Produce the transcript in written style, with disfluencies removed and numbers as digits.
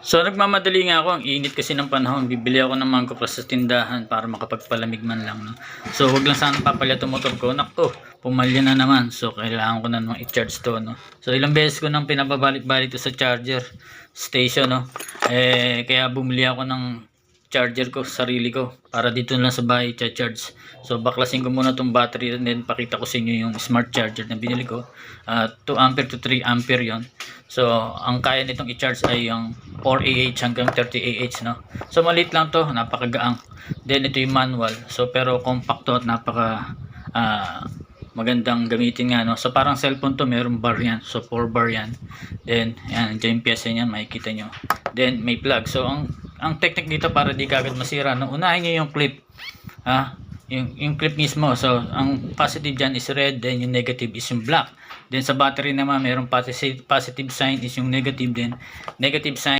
So nagmamadali nga ako, ang init kasi ng panahon. Bibili ako ng Mango Plus sa tindahan para makapagpalamig man lang, no. So wag lang sana papalit ang motor ko. Nakto, pumalya na naman. So kailangan ko na namang i-charge to, no. So ilang beses ko nang pinababalik-balik to sa charger station, no. Kaya bumili ako ng charger ko, sarili ko, para dito lang sa bahay i-charge. So baklasin ko muna tong battery and then pakita ko sa inyo yung smart charger na binili ko. 2 ampere to 3 ampere yon. So ang kaya nitong i-charge ay yung 4 Ah hanggang 30 Ah, no. So maliit lang to, napakagaang. Then ito yung manual. So pero compact to at napaka magandang gamitin nga, no. So parang cellphone to, mayroong bar yan. So 4 bar yan. Then yan, dyan yung pyesa niyan, makikita nyo. Then may plug. So ang technique dito para di kagad masira, no, unahin nyo yung clip, yung clip mismo. So ang positive dyan is red, then yung negative is yung black. Then sa battery naman, mayroong positive sign is yung negative, then negative sign